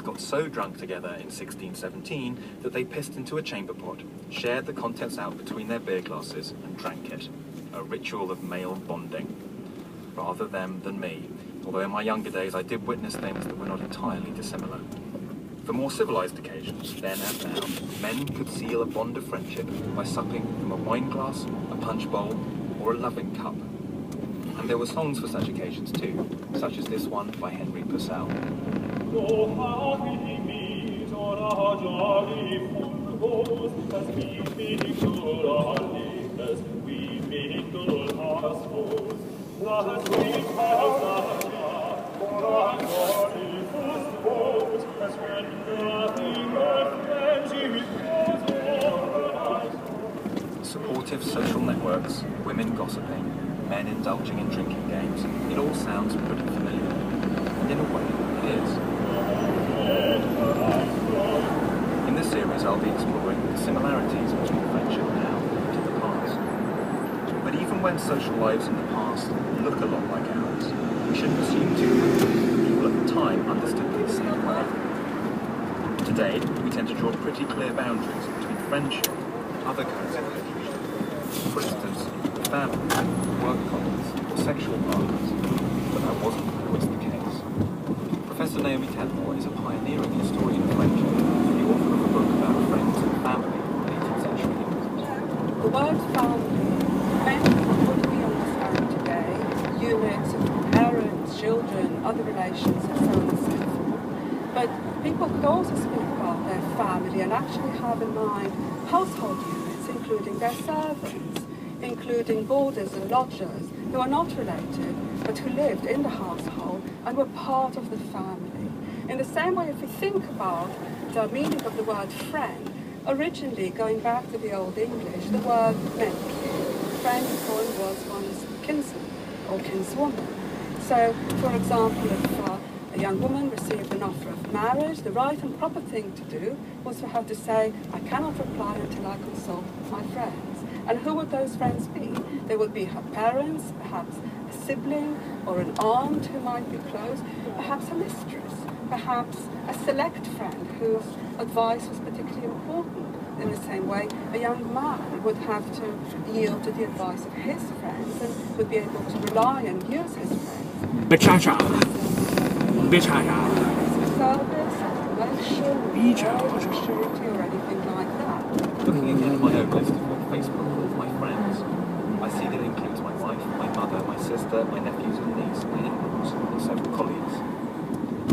got so drunk together in 1617 that they pissed into a chamber pot, shared the contents out between their beer glasses and drank it. A ritual of male bonding. Rather them than me, although in my younger days I did witness things that were not entirely dissimilar. For more civilised occasions, then and now, men could seal a bond of friendship by supping from a wine glass, a punch bowl, or a loving cup. And there were songs for such occasions too, such as this one by Henry Purcell. Supportive social networks, women gossiping, men indulging in drinking games, it all sounds pretty familiar. And in a way, it is. In this series, I'll be exploring the similarities between friendship now and in the past. But even when social lives in the past look a lot like ours, we shouldn't assume too much. People at the time understood it the same way. Today, we tend to draw pretty clear boundaries between friendship and other kinds of relationships. For instance, family, work colleagues, or sexual partners. But that wasn't always the case. Professor Naomi Tedmore is a pioneering historian of friendship, the author of a book about friends and family in 18th century England. The word family meant what we understand today, units of parents, children, other relations, and so on and so forth. But people could also speak about their family and actually have in mind household units, including their servants, including boarders and lodgers who are not related but who lived in the household and were part of the family. In the same way, if we think about the meaning of the word friend, originally going back to the Old English, the word meant kin. Friend was one's kinsman or kinswoman. So, for example, if a young woman received an offer of marriage, the right and proper thing to do was for her to say, I cannot reply until I consult my friends. And who would those friends be? They would be her parents, perhaps a sibling or an aunt who might be close, perhaps a mistress, perhaps a select friend whose advice was particularly important. In the same way, a young man would have to yield to the advice of his friends and would be able to rely and use his friends. Service, security or anything like that. Looking again at my own list of Facebook with my friends, I see that it includes my wife, my mother, my sister, my nephews and niece, my in-laws, and several colleagues.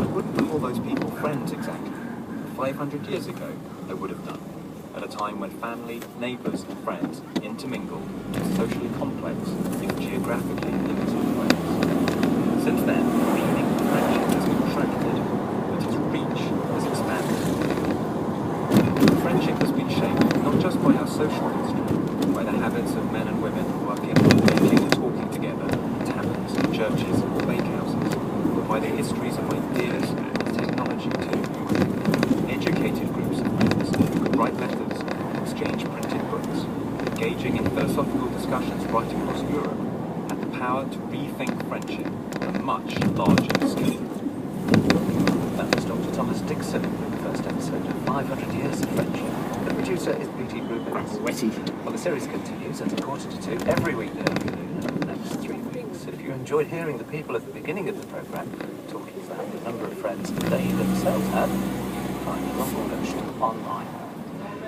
I wouldn't call those people friends exactly. 500 years ago, I would have done, at a time when family, neighbours and friends intermingle in socially complex, yet geographically limited ways. Since then, the meaning of friendship has contracted, but its reach has expanded. Friendship has been shaped not just by our social history, by the habits of men and women working, thinking and talking together in taverns, churches, bakehouses, but by the histories of ideas and technology too. Educated groups of friends could write letters, exchange printed books, engaging in philosophical discussions right across Europe, had the power to rethink friendship on a much larger scale. That was Dr. Thomas Dixon with the first episode of 500 Years of Friendship. The producer is BT Rubens. Well, the series continues at 1:45 every weekday afternoon over the next 3 weeks. If you enjoyed hearing the people at the beginning of the programme talking about the number of friends they themselves had, you can find the longer version online.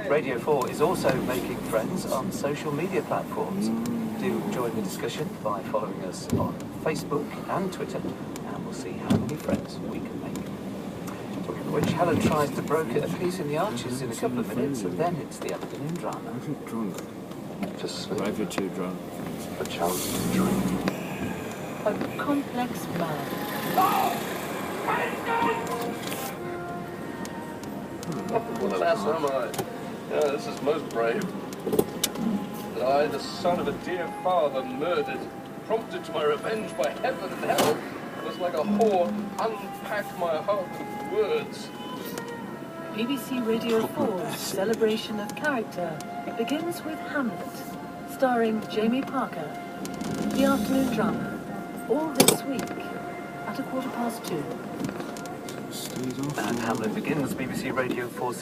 Radio 4 is also making friends on social media platforms. Do join the discussion by following us on Facebook and Twitter, and we'll see how many friends we can make. Talking of which, Helen tries to broker a piece in the Arches in a couple of minutes, and then it's the afternoon drama. I'm drunk. Just sleep. I've been too drunk. A chance to drink. A complex man. What an ass am I? Yeah, this is most brave. That I, the son of a dear father, murdered, prompted to my revenge by heaven and hell, was like a whore, unpack my heart with words. BBC Radio 4's celebration of character begins with Hamlet, starring Jamie Parker. The afternoon drama, all this week at 2:15. And Hamlet begins BBC Radio 4.